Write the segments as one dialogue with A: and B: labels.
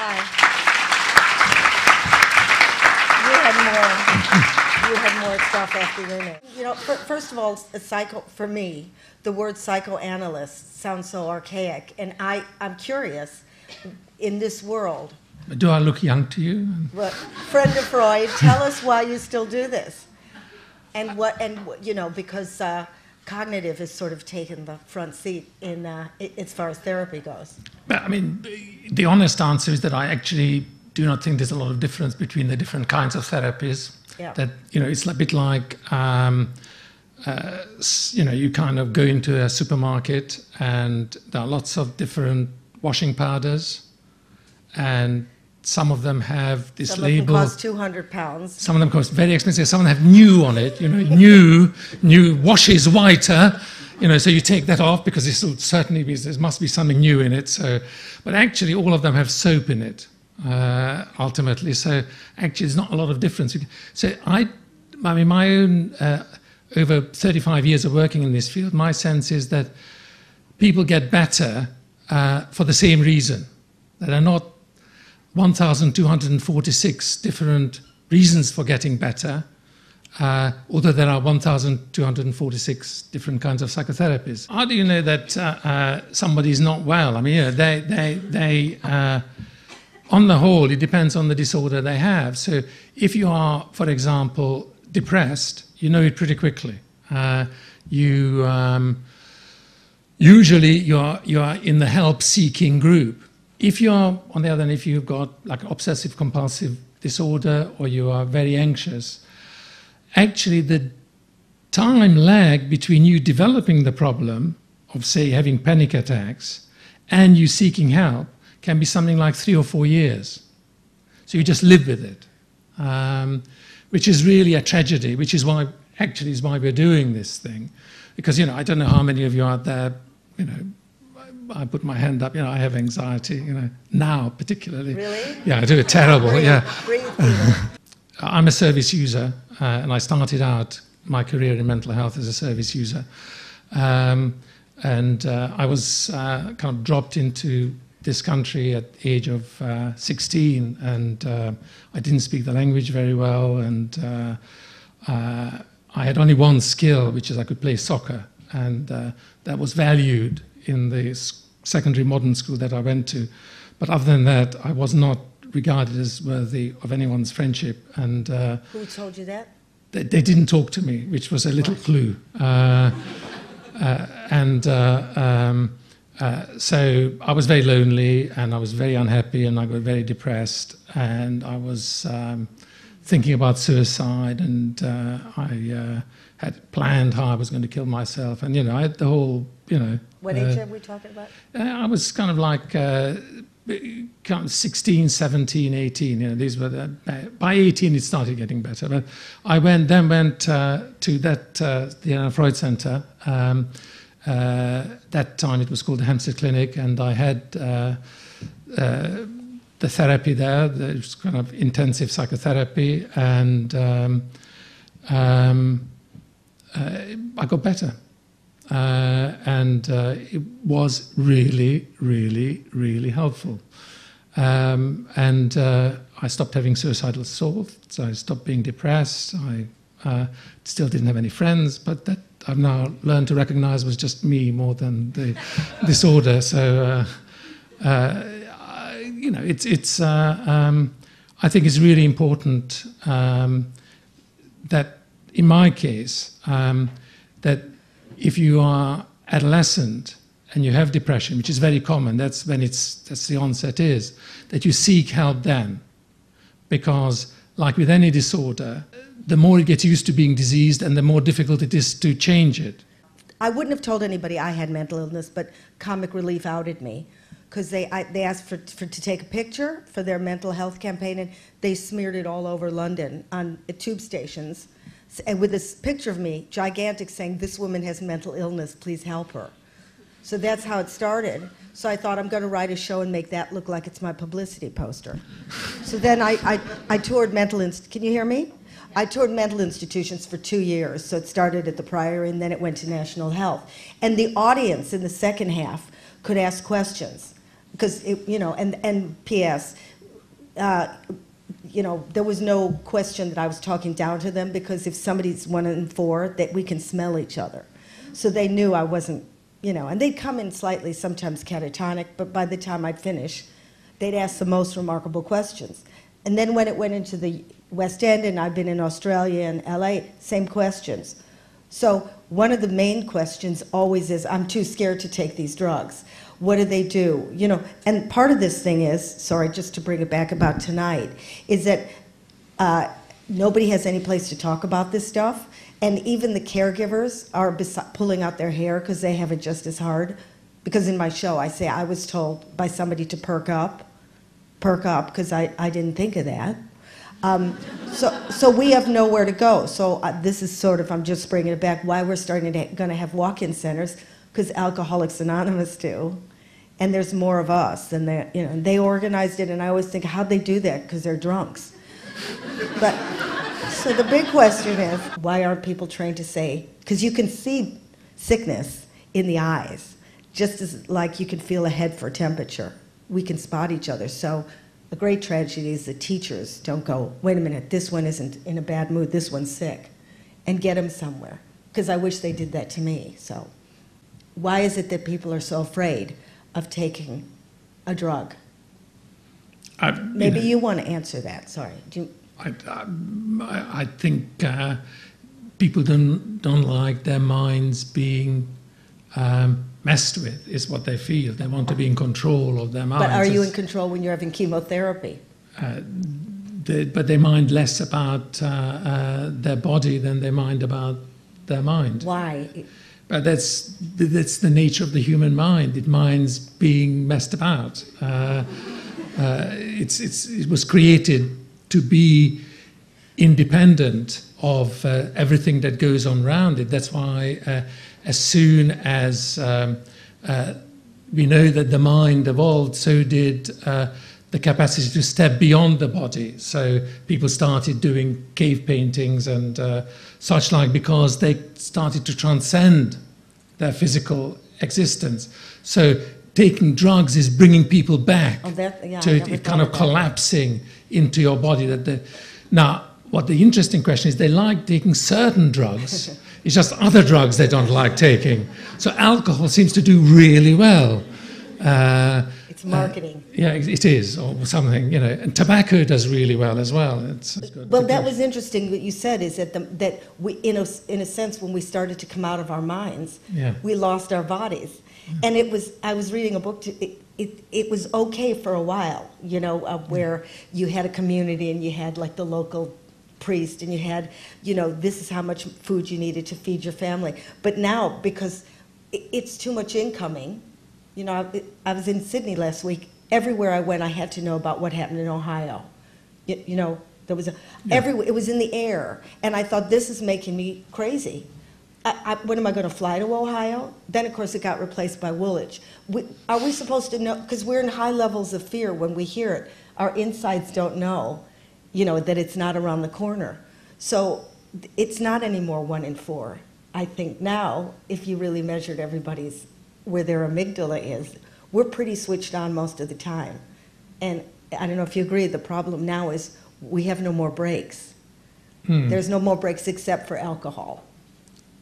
A: You had more stuff after your name. You know, first of all, for me, the word psychoanalyst sounds so archaic, and I'm curious, in this world.
B: Do I look young to you?
A: Well, friend of Freud, tell us why you still do this, and you know, because cognitive has sort of taken the front seat in as far as therapy goes.
B: But, I mean, the honest answer is that I actually do not think there's a lot of difference between the different kinds of therapies.
A: Yeah.
B: That, you know, it's a bit like, you know, you kind of go into a supermarket and there are lots of different washing powders, and some of them have this label.
A: Some of them cost £200.
B: Some of them cost very expensive. Some of them have new on it, you know, new washes whiter. You know, so you take that off because this will certainly be, there must be something new in it. So, but actually all of them have soap in it. Ultimately, so actually there's not a lot of difference. So I mean, my own over 35 years of working in this field, my sense is that people get better for the same reason. There are not 1,246 different reasons for getting better, although there are 1,246 different kinds of psychotherapies. How do you know that somebody's not well? I mean, you know, on the whole, it depends on the disorder they have. So if you are, for example, depressed, you know it pretty quickly. Usually you are in the help-seeking group. If you are, on the other hand, if you've got like obsessive-compulsive disorder or you are very anxious, actually the time lag between you developing the problem of, say, having panic attacks and you seeking help can be something like 3 or 4 years. So you just live with it, which is really a tragedy, which is why we're doing this thing. Because, you know, I don't know how many of you out there, you know, I put my hand up, you know, I have anxiety, you know, now particularly.
A: Really?
B: Yeah, I do it terrible, yeah.
A: Breathe.
B: I'm a service user, and I started out my career in mental health as a service user. And I was kind of dropped into this country at the age of 16, and I didn't speak the language very well, and I had only one skill, which is I could play soccer, and that was valued in the secondary modern school that I went to. But other than that, I was not regarded as worthy of anyone's friendship. And
A: who told you that?
B: They didn't talk to me, which was a little clue. So I was very lonely, and I was very unhappy, and I got very depressed, and I was thinking about suicide, and I had planned how I was going to kill myself, and, you know, I had the whole, you know...
A: What age are we talking about?
B: I was kind of like 16, 17, 18, you know, these were by 18 it started getting better, but I then went to the Freud Center. That time it was called the Hampstead Clinic, and I had the therapy there. It was kind of intensive psychotherapy, and I got better. And it was really, really, really helpful. And I stopped having suicidal thoughts. I stopped being depressed. I still didn't have any friends, but that I've now learned to recognize was just me more than the disorder. So, you know, I think it's really important that, in my case, that if you are adolescent and you have depression, which is very common, that's when that's the onset is, that you seek help then. Because, like with any disorder, the more it gets used to being diseased and the more difficult it is to change it.
A: I wouldn't have told anybody I had mental illness, but Comic Relief outed me because they asked to take a picture for their mental health campaign, and they smeared it all over London on tube stations, and with this picture of me, gigantic, saying, "This woman has mental illness, please help her." So that's how it started. So I thought, I'm going to write a show and make that look like it's my publicity poster. So then I toured can you hear me? I toured mental institutions for 2 years. So it started at the Priory, and then it went to National Health. And the audience in the second half could ask questions. Because, you know, and P.S., there was no question that I was talking down to them, because if somebody's 1 in 4, that we can smell each other. So they knew I wasn't, and they'd come in slightly, sometimes catatonic, but by the time I'd finish, they'd ask the most remarkable questions. And then when it went into the West End, and I've been in Australia and LA, same questions. So one of the main questions always is, I'm too scared to take these drugs. What do they do? And part of this thing is, sorry, just to bring it back about tonight, is that nobody has any place to talk about this stuff. And even the caregivers are pulling out their hair because they have it just as hard. Because in my show, I say I was told by somebody to perk up, because I didn't think of that. So we have nowhere to go. So this is sort of, I'm just bringing it back, why we're going to have walk-in centers, because Alcoholics Anonymous do. And there's more of us than they organized it, and I always think, how'd they do that? Because they're drunks. But, so the big question is, why aren't people trained to say, because you can see sickness in the eyes, just as like you can feel a head for temperature. We can spot each other. So a great tragedy is the teachers don't go, wait a minute, this one isn't in a bad mood, this one's sick, and get them somewhere. Because I wish they did that to me. So why is it that people are so afraid of taking a drug? Maybe you want to answer that. Sorry.
B: I think people don't like their minds being messed with, is what they feel. They want to be in control of their minds.
A: But are you in control when you're having chemotherapy?
B: But they mind less about their body than they mind about their mind.
A: Why?
B: But that's the nature of the human mind. It minds being messed about. It was created to be independent of everything that goes on around it. That's why as soon as we know that the mind evolved, so did the capacity to step beyond the body. So people started doing cave paintings and such like, because they started to transcend their physical existence. So taking drugs is bringing people back to it kind of collapsing into your body. Now, what the interesting question is, they like taking certain drugs. It's just other drugs they don't like taking. So alcohol seems to do really well.
A: It's marketing.
B: Yeah, it is, or something, And tobacco does really well as well. It's good.
A: Well, that was interesting what you said, is that we, in a sense, when we started to come out of our minds, we lost our bodies. And I was reading a book, it was okay for a while, where you had a community and you had like the local priest and you had, this is how much food you needed to feed your family. But now, because it's too much incoming, I was in Sydney last week. Everywhere I went, I had to know about what happened in Ohio. There was it was in the air. And I thought, this is making me crazy. When am I going to fly to Ohio? Then, of course, it got replaced by Woolwich. Are we supposed to know? Because we're in high levels of fear when we hear it. Our insides don't know, that it's not around the corner. So it's not anymore 1 in 4. I think now, if you really measured everybody's, where their amygdala is, we're pretty switched on most of the time. And I don't know if you agree, the problem now is we have no more breaks. There's no more breaks except for alcohol.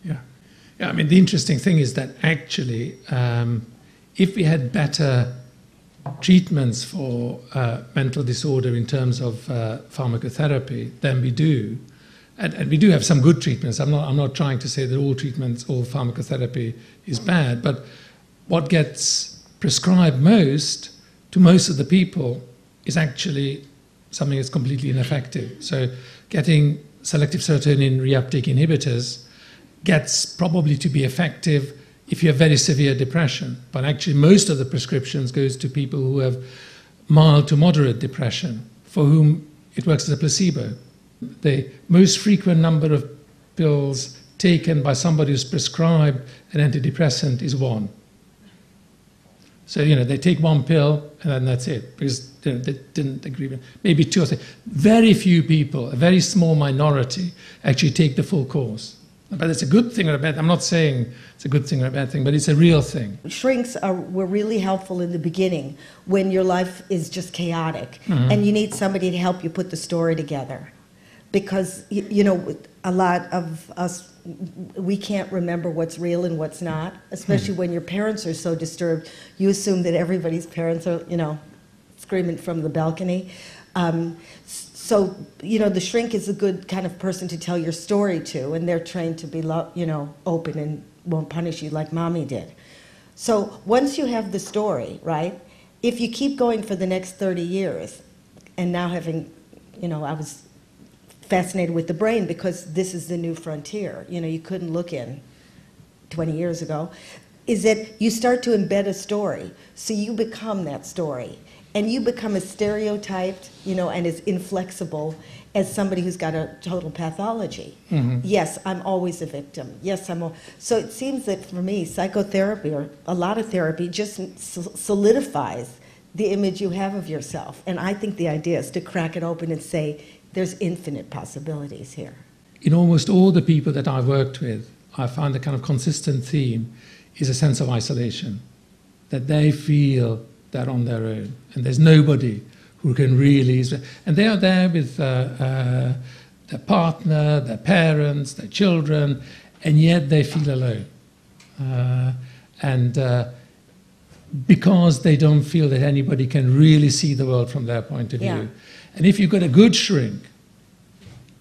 B: Yeah. I mean, the interesting thing is that actually, if we had better treatments for mental disorder in terms of pharmacotherapy than we do, and we do have some good treatments. I'm not trying to say that all pharmacotherapy is bad, but what gets prescribed most to most of the people is actually something that's completely ineffective. So getting selective serotonin reuptake inhibitors gets probably to be effective if you have very severe depression. But actually most of the prescriptions goes to people who have mild to moderate depression, for whom it works as a placebo. The most frequent number of pills taken by somebody who's prescribed an antidepressant is 1. So, they take 1 pill and then that's it, because they didn't agree with maybe 2 or 3. Very few people, a very small minority, actually take the full course. But it's a good thing or a bad. I'm not saying it's a good thing or a bad thing, but it's a real thing.
A: Shrinks were really helpful in the beginning when your life is just chaotic and you need somebody to help you put the story together. Because, you know, a lot of us, we can't remember what's real and what's not, especially when your parents are so disturbed. You assume that everybody's parents are, you know, screaming from the balcony. So, you know, the shrink is a good kind of person to tell your story to, and they're trained to be, you know, open and won't punish you like mommy did. So once you have the story, right, if you keep going for the next 30 years, and now having, you know, I was fascinated with the brain because this is the new frontier, you know, you couldn't look in 20 years ago, is that you start to embed a story, so you become that story. And you become as stereotyped, you know, and as inflexible as somebody who's got a total pathology. Yes, I'm always a victim. Yes, so it seems that for me, psychotherapy or a lot of therapy just solidifies the image you have of yourself. And I think the idea is to crack it open and say, there's infinite possibilities here.
B: In almost all the people that I've worked with, I find a kind of consistent theme is a sense of isolation, that they feel they're on their own, and there's nobody who can really... And they are there with their partner, their parents, their children, and yet they feel alone. Because they don't feel that anybody can really see the world from their point of view.
A: Yeah.
B: And if you've got a good shrink,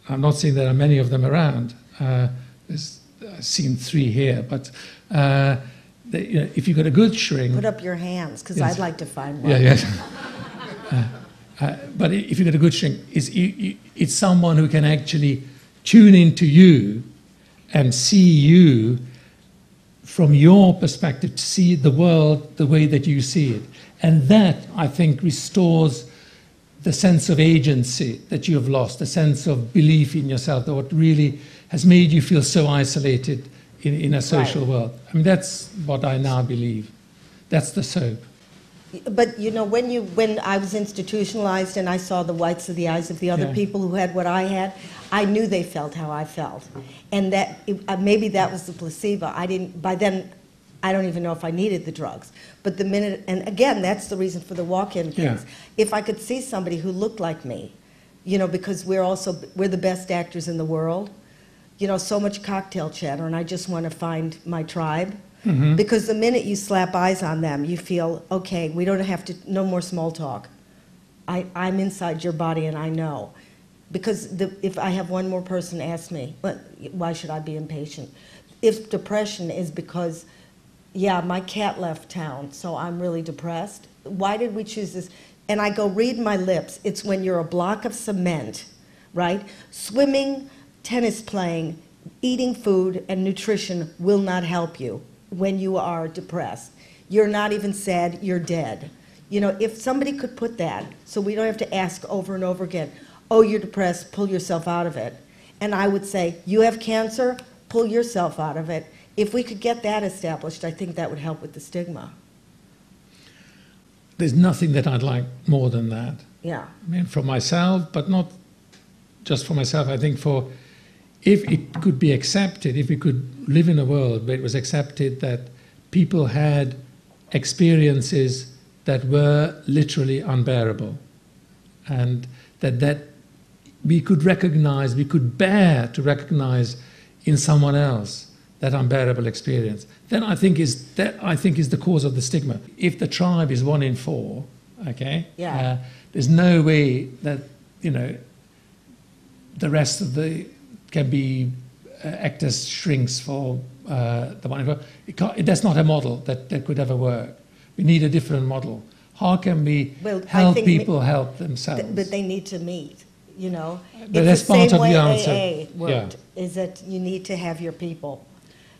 B: I'm not saying there are many of them around, I've seen 3 here, but... you know, if you've got a good shrink...
A: Put up your hands, because
B: yes.
A: I'd like to find one.
B: Yeah, yes. But if you've got a good shrink, it's someone who can actually tune into you and see you from your perspective, to see the world the way that you see it. And that, I think, restores the sense of agency that you have lost, the sense of belief in yourself, that what really has made you feel so isolated in a social world. I mean, that's what I now believe. That's the soap.
A: But you know, when I was institutionalized and I saw the whites of the eyes of the other people who had what I had, I knew they felt how I felt, and that maybe that was the placebo. By then, I don't even know if I needed the drugs. But the minute, and again, that's the reason for the walk-in things. If I could see somebody who looked like me, you know, because we're the best actors in the world. You know, so much cocktail chatter, and I just want to find my tribe. Because the minute you slap eyes on them, you feel, okay, we don't have to, no more small talk. I'm inside your body and I know. Because if I have one more person ask me, why should I be impatient? If depression is because, yeah, my cat left town, so I'm really depressed, why did we choose this? And I go, read my lips. It's when you're a block of cement, right? Swimming, tennis playing, eating food, and nutrition will not help you when you are depressed. You're not even sad, you're dead. You know, if somebody could put that, so we don't have to ask over and over again, oh, you're depressed, pull yourself out of it. And I would say, you have cancer, pull yourself out of it. If we could get that established, I think that would help with the stigma.
B: There's nothing that I'd like more than that.
A: Yeah.
B: I mean, for myself, but not just for myself, I think if it could be accepted, if we could live in a world where it was accepted that people had experiences that were literally unbearable, and that we could recognize, we could bear to recognize in someone else that unbearable experience, then I think is the cause of the stigma. If the tribe is 1 in 4, okay, there's no way that, you know, the rest of the can be actors shrinks for the 1 in 4. That's not a model that could ever work. We need a different model. How can we help people help themselves?
A: But they need to meet, you know.
B: But
A: it's
B: that's part of the answer.
A: The same way AA worked, is that you need to have your people.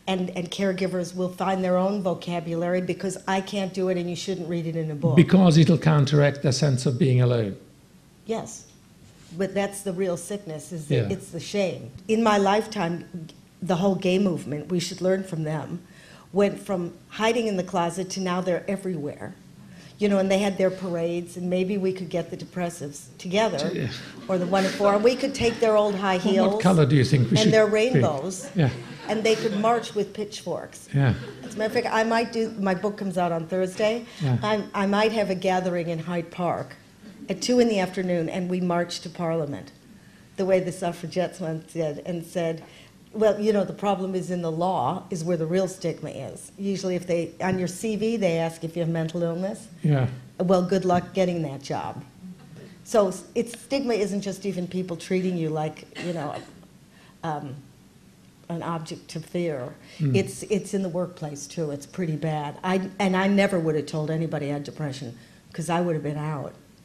A: And caregivers will find their own vocabulary, because I can't do it and you shouldn't read it in a book.
B: Because it'll counteract the sense of being alone.
A: Yes. But that's the real sickness, is that it's the shame. In my lifetime, the whole gay movement, we should learn from them, went from hiding in the closet to now they're everywhere. you know, and they had their parades, and maybe we could get the depressives together,
B: Yeah.
A: or the 1 and 4, and we could take their old high
B: Well,
A: heels.
B: what color do you think we should
A: and their
B: pick?
A: rainbows,
B: Yeah,
A: and they could march with pitchforks.
B: yeah.
A: As a matter of fact, I might do, my book comes out on Thursday.
B: Yeah.
A: I might have a gathering in Hyde Park at 2 in the afternoon, and we march to Parliament, the way the suffragettes once did, and said, well, you know, the problem is in the law is where the real stigma is. Usually if they, on your CV, they ask if you have mental illness.
B: Yeah.
A: Well, good luck getting that job. So it's, stigma isn't just even people treating you like, you know, an object to fear. It's in the workplace too. It's pretty bad. I never would have told anybody I had depression, because I would have been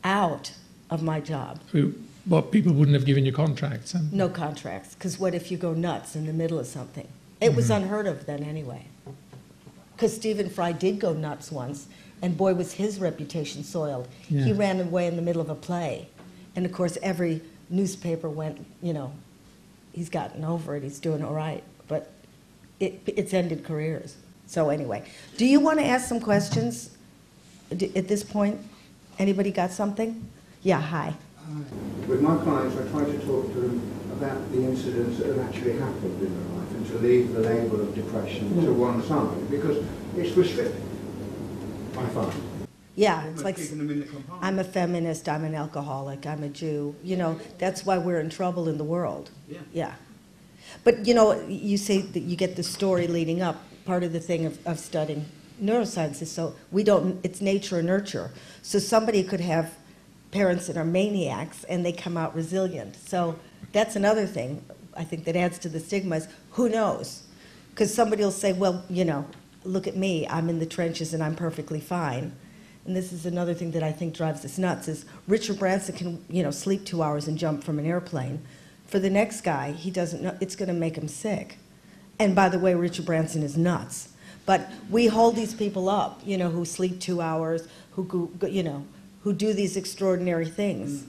A: out of my job.
B: Well, people wouldn't have given you contracts. And
A: No contracts, because what if you go nuts in the middle of something? It was unheard of then anyway. Because Stephen Fry did go nuts once, and boy, was his reputation soiled.
B: Yeah.
A: He ran away in the middle of a play. And of course, every newspaper went, you know, he's gotten over it, he's doing all right. But it's ended careers. So anyway, do you want to ask some questions at this point? Anybody got something? Yeah, hi.
C: With my clients, I try to talk to them about the incidents that have actually happened in their life, and to leave the label of depression to one side, because it's restricting, I find.
A: Yeah,
C: Almost
A: it's like,
C: keeping them in the compartment.
A: I'm a feminist, I'm an alcoholic, I'm a Jew. You know, that's why we're in trouble in the world.
C: Yeah.
A: Yeah. But, you know, you say that you get the story leading up. Part of the thing of studying neuroscience is so we don't, it's nature and nurture. So somebody could have parents that are maniacs and they come out resilient. So that's another thing I think that adds to the stigma is who knows? Because somebody will say, well, you know, look at me, I'm in the trenches and I'm perfectly fine. And this is another thing that I think drives us nuts is Richard Branson can, you know, sleep 2 hours and jump from an airplane. For the next guy, he doesn't know, it's going to make him sick. And by the way, Richard Branson is nuts. But we hold these people up, you know, who sleep 2 hours, who go, you know, who do these extraordinary things,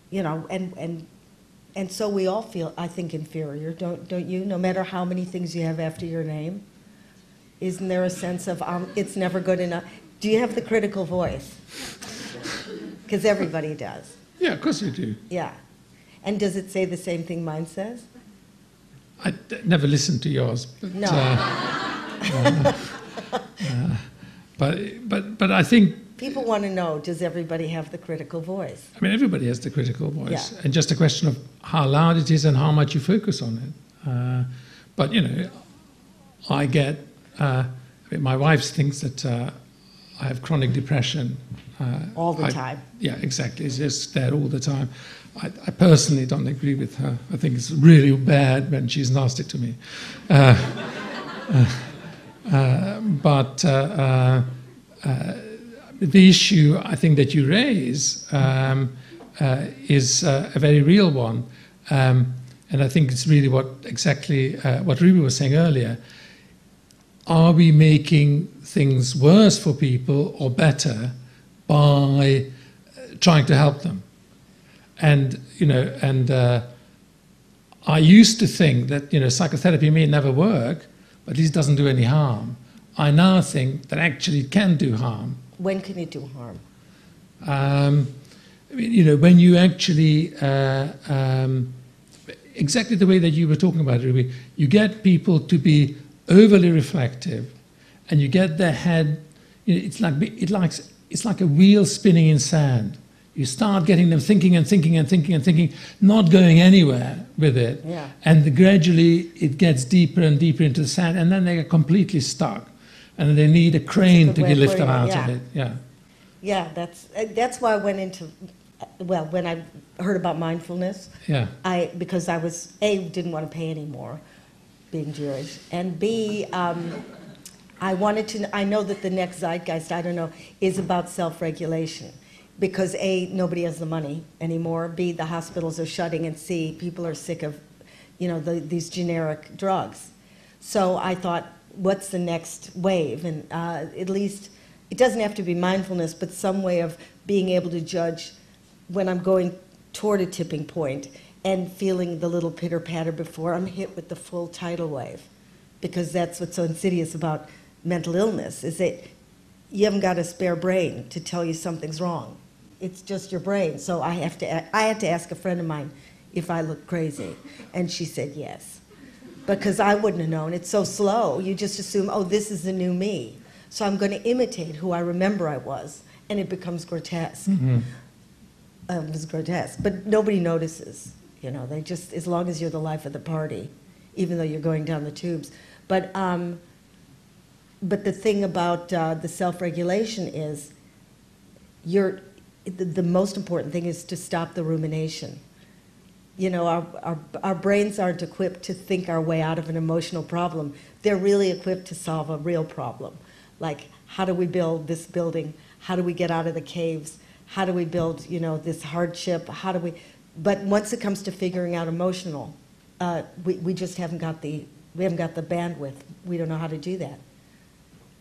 A: you know, and so we all feel, I think, inferior, don't you? No matter how many things you have after your name, isn't there a sense of it's never good enough? Do you have the critical voice? Because everybody does.
B: yeah, of course you do.
A: Yeah, and does it say the same thing mine says?
B: I never listened to yours. But,
A: No.
B: But I think,
A: People want to know, does everybody have the critical voice?
B: I mean, everybody has the critical voice.
A: Yeah.
B: And just a question of how loud it is and how much you focus on it. But, you know, I get, I mean, my wife thinks that I have chronic depression.
A: All the time.
B: Yeah, exactly. It's just there all the time. I personally don't agree with her. I think it's really bad when she's nasty to me. But the issue I think that you raise is a very real one. And I think it's really what Ruby was saying earlier. Are we making things worse for people or better by trying to help them? And, you know, I used to think that, you know, psychotherapy may never work, but at least doesn't do any harm. I now think that actually it can do harm.
A: When can it do harm?
B: I mean, you know, when you actually, exactly the way that you were talking about it, Ruby, you get people to be overly reflective, and you get their head, you know, it's like a wheel spinning in sand. You start getting them thinking and thinking and thinking and thinking, not going anywhere with it.
A: Yeah.
B: And gradually it gets deeper and deeper into the sand, and then they get completely stuck. And they need a crane to lift them out of it. Yeah.
A: Yeah, that's why I went into, well, when I heard about mindfulness,
B: Yeah.
A: because I was, A, didn't want to pay anymore, being Jewish, and B, I wanted to, I know that the next zeitgeist, I don't know, is about self-regulation. Because A, nobody has the money anymore, B, the hospitals are shutting, and C, people are sick of, you know, these generic drugs. So I thought, what's the next wave? And at least, it doesn't have to be mindfulness, but some way of being able to judge when I'm going toward a tipping point and feeling the little pitter-patter before I'm hit with the full tidal wave. Because that's what's so insidious about mental illness, is that you haven't got a spare brain to tell you something's wrong. It's just your brain. So I had to ask a friend of mine if I looked crazy, and she said yes, because I wouldn't have known. It's so slow. You just assume, oh, this is the new me. So I'm going to imitate who I remember I was, and it becomes grotesque.
B: Mm-hmm.
A: It was grotesque, but nobody notices. You know, they just, as long as you're the life of the party, even though you're going down the tubes. But the thing about the self-regulation is, the most important thing is to stop the rumination. You know, our brains aren't equipped to think our way out of an emotional problem. They're really equipped to solve a real problem. Like, how do we build this building? How do we get out of the caves? How do we build, you know, this hardship? How do we... But once it comes to figuring out emotional, we just haven't got the bandwidth. We don't know how to do that.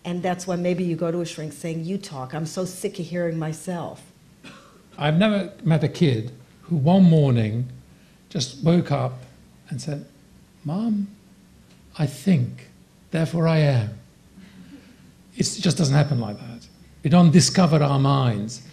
A: And that's why maybe you go to a shrink saying, you talk. I'm so sick of hearing myself.
B: I've never met a kid who one morning just woke up and said, Mom, I think, therefore I am. It just doesn't happen like that. We don't discover our minds.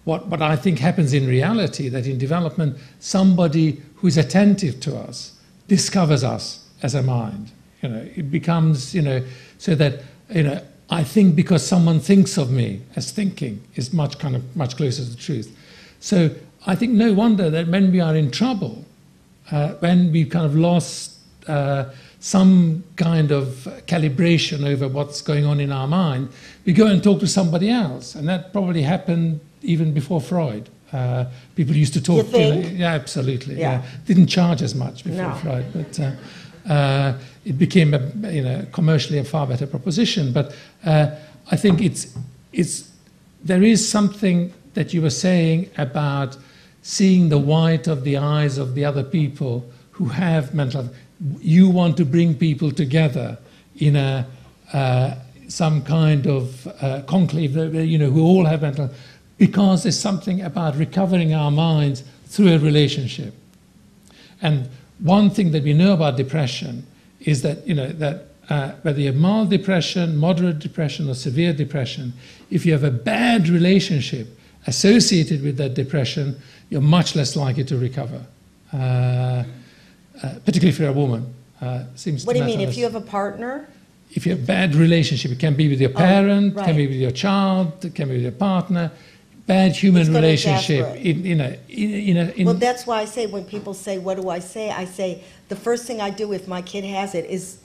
B: What I think happens in reality, that in development, somebody who is attentive to us discovers us as a mind. You know, it becomes, you know, so that, you know, I think because someone thinks of me as thinking is much closer to the truth. So I think no wonder that when we are in trouble, when we've kind of lost some kind of calibration over what's going on in our mind, we go and talk to somebody else. And that probably happened even before Freud. People used to talk.
A: You think?
B: You know, yeah, absolutely.
A: Yeah.
B: Yeah. Didn't charge as much before
A: No.
B: Freud, but it became commercially a far better proposition. But I think there is something that you were saying about seeing the white of the eyes of the other people who have mental health. You want to bring people together in some kind of conclave, you know, who all have mental health, because there's something about recovering our minds through a relationship. And one thing that we know about depression is that, you know, that whether you have mild depression, moderate depression, or severe depression, if you have a bad relationship associated with that depression, you're much less likely to recover. Particularly if you're a woman. Seems
A: What
B: to
A: do you mean,
B: matter
A: if you have a partner?
B: If you have a bad relationship, it can be with your parent,
A: right.
B: can be with your child, it can be with your partner. Bad human
A: It's gonna
B: relationship.
A: exasperate. Well, that's why I say, when people say, what do I say, the first thing I do if my kid has it is,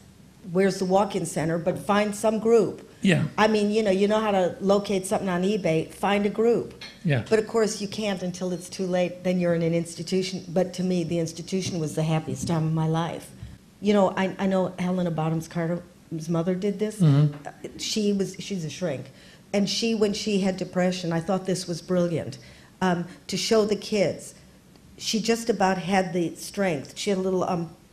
A: where's the walk-in center, but find some group.
B: Yeah.
A: I mean, you know how to locate something on eBay, find a group.
B: Yeah.
A: But of course you can't until it's too late, then you're in an institution. But to me, the institution was the happiest time of my life. You know, I know Helena Bottoms Carter's mother did this.
B: Mm-hmm.
A: She's a shrink. And when she had depression, I thought this was brilliant, to show the kids. She just about had the strength. She had a little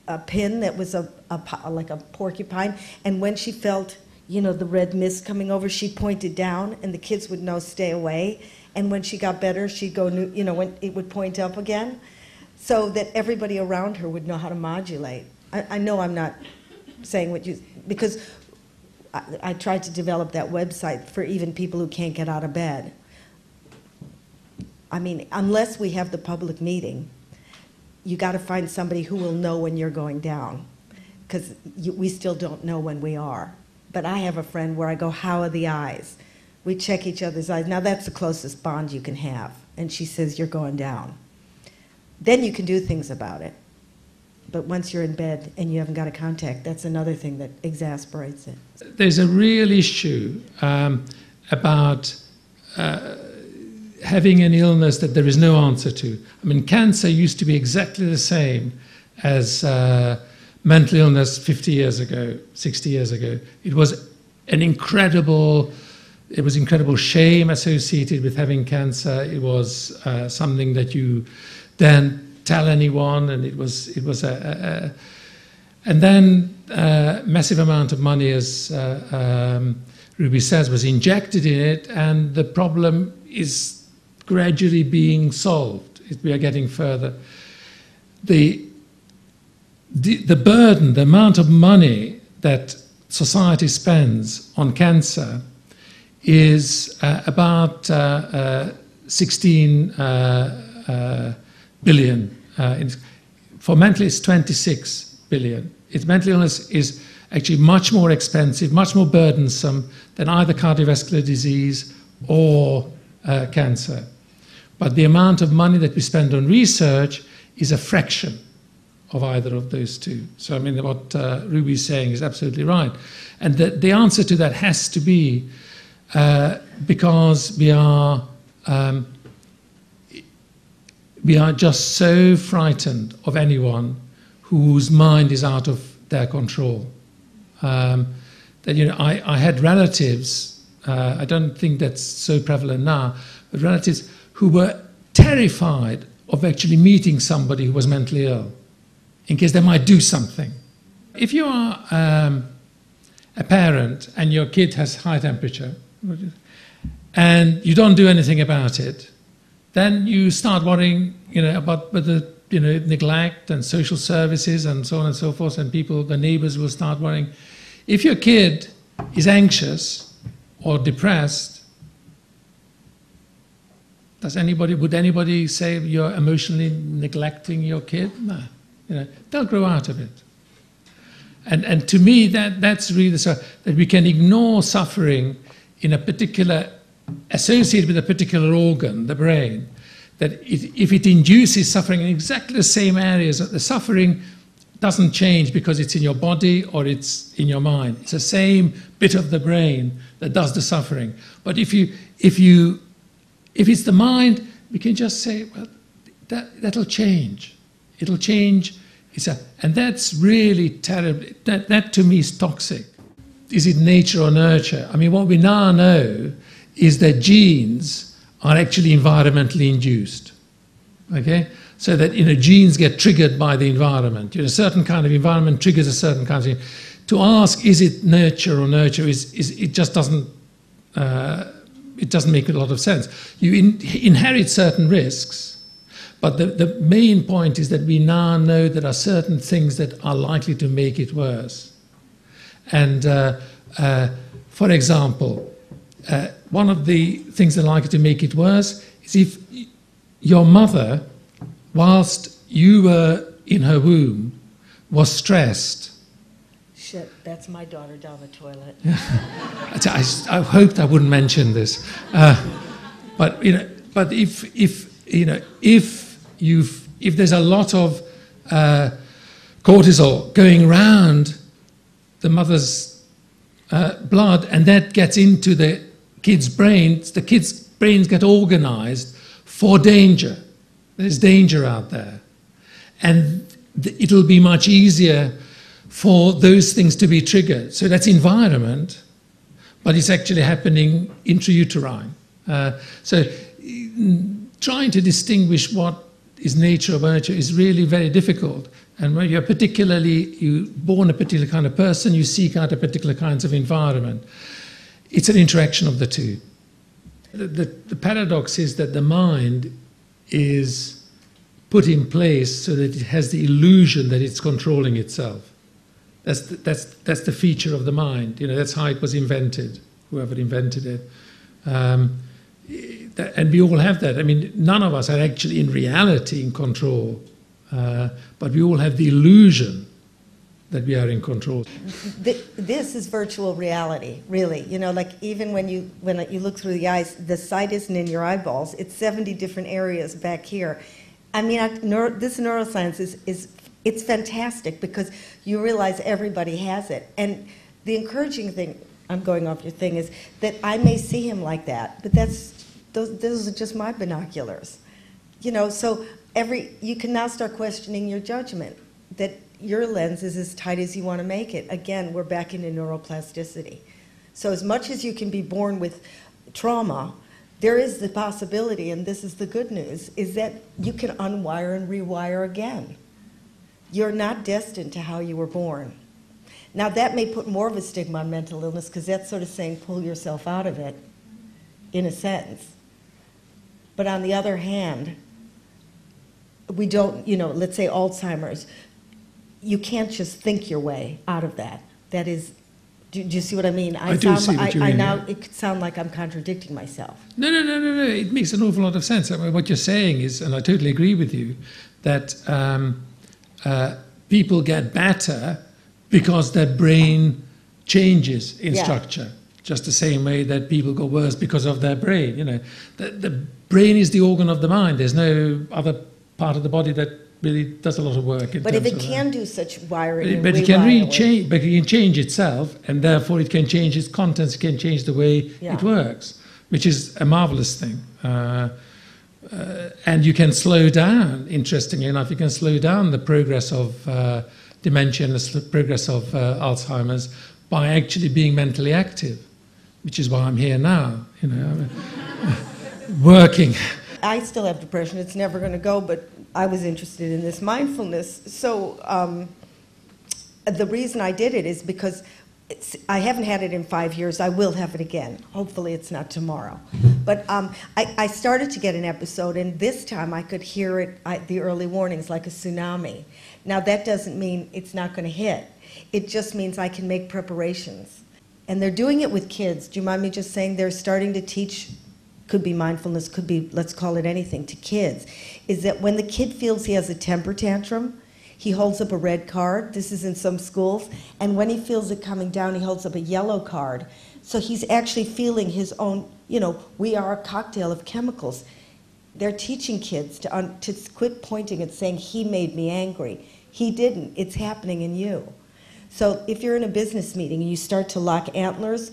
A: a pin that was like a porcupine, and when she felt, you know, the red mist coming over, she pointed down, and the kids would know, stay away. And when she got better, she'd go, you know, when it would point up again, so that everybody around her would know how to modulate. I know I'm not saying what you, because I tried to develop that website for even people who can't get out of bed. I mean, unless we have the public meeting, you got to find somebody who will know when you're going down, because we still don't know when we are. But I have a friend where I go, how are the eyes? We check each other's eyes. Now that's the closest bond you can have. And she says, you're going down. Then you can do things about it. But once you're in bed and you haven't got a contact, that's another thing that exasperates it.
B: There's a real issue about having an illness that there is no answer to. I mean, cancer used to be exactly the same as mental illness 50 years ago, 60 years ago. It was incredible shame associated with having cancer. It was something that you then tell anyone, and it was and then massive amount of money, as Ruby says, was injected in it, and the problem is gradually being solved. We are getting further. The burden, the amount of money that society spends on cancer is about 16 billion. For mental, it's 26 billion. Mental illness is actually much more expensive, much more burdensome than either cardiovascular disease or cancer. But the amount of money that we spend on research is a fraction of either of those two. So, I mean, what Ruby's saying is absolutely right. And the answer to that has to be because we are just so frightened of anyone whose mind is out of their control. That, you know, I had relatives, I don't think that's so prevalent now, but relatives who were terrified of actually meeting somebody who was mentally ill in case they might do something. If you are a parent and your kid has high temperature and you don't do anything about it, then you start worrying, you know, about whether, you know, neglect and social services and so on and so forth, and people, the neighbors will start worrying. If your kid is anxious or depressed, would anybody say you're emotionally neglecting your kid? No. You know, they'll grow out of it. And to me, that's really so that we can ignore suffering in a particular, associated with a particular organ, the brain, that if it induces suffering in exactly the same areas, the suffering doesn't change because it's in your body or it's in your mind. It's the same bit of the brain that does the suffering. But if it's the mind, we can just say, well, that'll change. It'll change. And that's really terrible. That to me is toxic. Is it nature or nurture? I mean, what we now know is that genes are actually environmentally induced. Okay? So that, you know, genes get triggered by the environment. You know, a certain kind of environment triggers a certain kind of thing. To ask, is it nurture or nurture, it just doesn't make a lot of sense. You inherit certain risks, but the main point is that we now know there are certain things that are likely to make it worse. And for example, one of the things that are likely to make it worse is if your mother, whilst you were in her womb, was stressed.
A: Shit, that's my daughter down the toilet.
B: I hoped I wouldn't mention this, but you know, but if there's a lot of cortisol going around the mother's blood, and that gets into the kids' brains get organized for danger. There's danger out there, and it'll be much easier for those things to be triggered. So that's environment, but it's actually happening intrauterine. So trying to distinguish what is nature or nurture is really very difficult. And when you're born a particular kind of person, you seek out a particular kinds of environment. It's an interaction of the two. The paradox is that the mind is put in place so that it has the illusion that it's controlling itself. That's the feature of the mind. You know, that's how it was invented, whoever invented it. And we all have that. I mean, none of us are actually in reality in control, but we all have the illusion that we are in control.
A: This is virtual reality, really. You know, like even when you look through the eyes, the sight isn't in your eyeballs. It's 70 different areas back here. I mean, this neuroscience it's fantastic because you realize everybody has it. And the encouraging thing, I'm going off your thing, is that I may see him like that, but those are just my binoculars. You know, so you can now start questioning your judgment, that your lens is as tight as you want to make it. Again, we're back into neuroplasticity. So as much as you can be born with trauma, there is the possibility, and this is the good news, is that you can unwire and rewire again. You're not destined to how you were born. Now that may put more of a stigma on mental illness because that's sort of saying pull yourself out of it, in a sense. But on the other hand, we don't, you know, let's say Alzheimer's, you can't just think your way out of that. That is Do you see what I mean?
B: I do see what you mean,
A: Now
B: yeah.
A: it could sound like I'm contradicting myself.
B: No. It makes an awful lot of sense. I mean, what you're saying is, and I totally agree with you, that people get better because their brain changes in structure. Just the same way that people go worse because of their brain. You know, the brain is the organ of the mind. There's no other part of the body that really does a lot of work.
A: But if it can do such wiring,
B: but it can really change. But it can change itself, and therefore it can change its contents. It can change the way it works, which is a marvelous thing. And you can slow down. Interestingly enough, you can slow down the progress of dementia and the progress of Alzheimer's by actually being mentally active, which is why I'm here now. You know, working.
A: I still have depression. It's never going to go, but I was interested in this mindfulness. So the reason I did it is because I haven't had it in 5 years. I will have it again. Hopefully it's not tomorrow. But I started to get an episode, and this time I could hear it, the early warnings, like a tsunami. Now that doesn't mean it's not going to hit. It just means I can make preparations. And they're doing it with kids. Do you mind me just saying they're starting to teach, could be mindfulness, could be, let's call it anything, to kids, is that when the kid feels he has a temper tantrum, he holds up a red card. This is in some schools. And when he feels it coming down, he holds up a yellow card. So he's actually feeling his own, you know, we are a cocktail of chemicals. They're teaching kids to quit pointing and saying, he made me angry. He didn't. It's happening in you. So if you're in a business meeting and you start to lock antlers,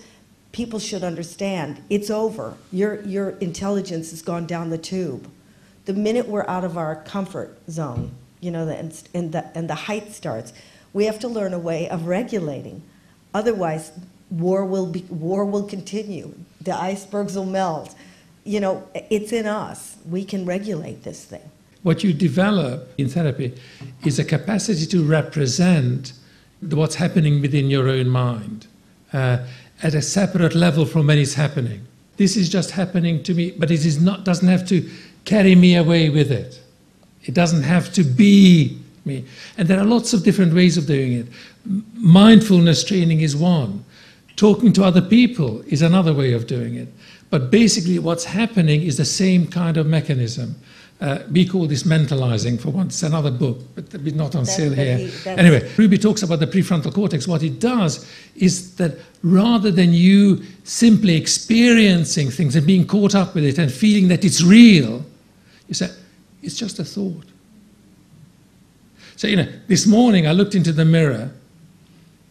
A: people should understand it's over. Your intelligence has gone down the tube. The minute we're out of our comfort zone, you know, and the height starts, we have to learn a way of regulating. Otherwise, war will continue. The icebergs will melt. You know, it's in us. We can regulate this thing.
B: What you develop in therapy is a capacity to represent what's happening within your own mind at a separate level from when it's happening. This is just happening to me, but it is not, doesn't have to carry me away with it. It doesn't have to be me. And there are lots of different ways of doing it. Mindfulness training is one. Talking to other people is another way of doing it. But basically what's happening is the same kind of mechanism. We call this mentalizing for once, another book, but not on sale here. Anyway, Ruby talks about the prefrontal cortex. What it does is that rather than you simply experiencing things and being caught up with it and feeling that it's real, you say, it's just a thought. So, you know, this morning I looked into the mirror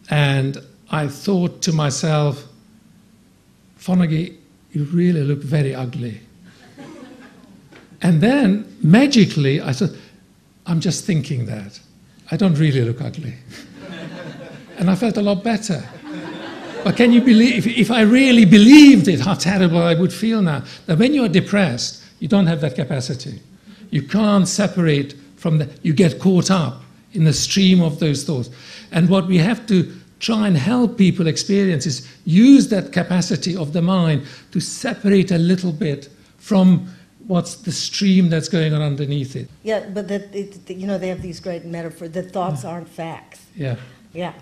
B: and I thought to myself, Fonagy, you really look very ugly. And then, magically, I thought, I'm just thinking that. I don't really look ugly. And I felt a lot better. But can you believe, if I really believed it, how terrible I would feel now. That when you're depressed, you don't have that capacity. You can't separate from the, you get caught up in the stream of those thoughts. And what we have to try and help people experience is use that capacity of the mind to separate a little bit from what's the stream that's going on underneath it.
A: Yeah, but you know, they have these great metaphors. The thoughts aren't facts.
B: Yeah.
A: Yeah.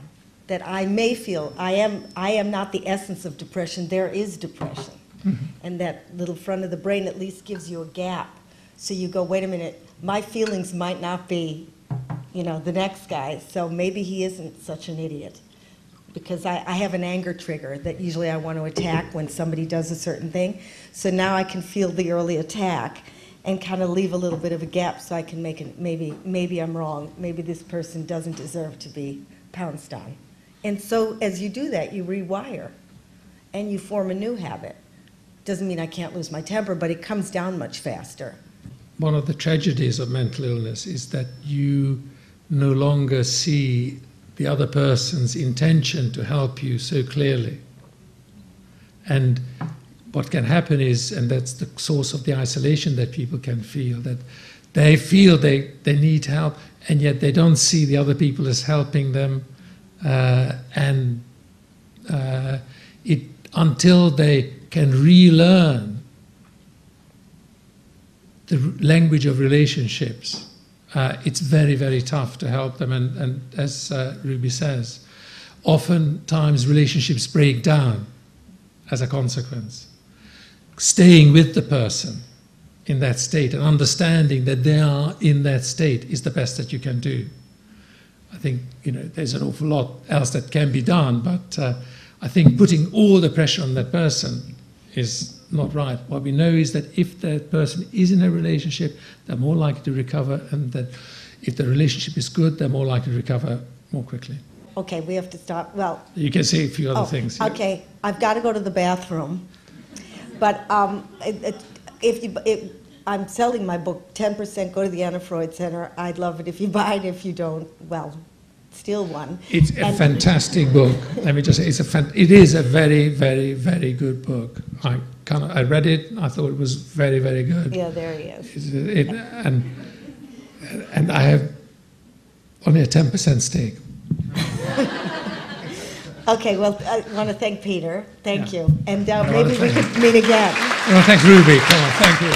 A: That I may feel, I am not the essence of depression. There is depression. Mm-hmm. And that little front of the brain at least gives you a gap. So you go, wait a minute, my feelings might not be, you know, the next guy. So maybe he isn't such an idiot. Because I have an anger trigger that usually I want to attack when somebody does a certain thing. So now I can feel the early attack and kind of leave a little bit of a gap so I can make it, maybe I'm wrong. Maybe this person doesn't deserve to be pounced on. And so as you do that, you rewire and you form a new habit. Doesn't mean I can't lose my temper, but it comes down much faster.
B: One of the tragedies of mental illness is that you no longer see the other person's intention to help you so clearly. And what can happen is, and that's the source of the isolation that people can feel, that they feel they need help, and yet they don't see the other people as helping them, until they can relearn the language of relationships. It's very, very tough to help them, and as Ruby says, oftentimes relationships break down as a consequence. Staying with the person in that state and understanding that they are in that state is the best that you can do. I think, there's an awful lot else that can be done, but I think putting all the pressure on that person is not right. What we know is that if that person is in a relationship, they're more likely to recover, and that if the relationship is good, they're more likely to recover more quickly.
A: Okay, we have to stop. Well,
B: you can say a few other things. Yeah.
A: Okay, I've got to go to the bathroom. But I'm selling my book, 10%, go to the Anna Freud Center. I'd love it if you buy it. If you don't, well, steal one.
B: It's a fantastic book. Let me just say, it is a very, very, very good book. I read it. I thought it was very, very good.
A: Yeah, there he is.
B: And I have only a 10% stake.
A: Okay, well, I want to thank Peter. Thank you. And maybe we could meet again.
B: I want to thank Ruby. Come on, thank you.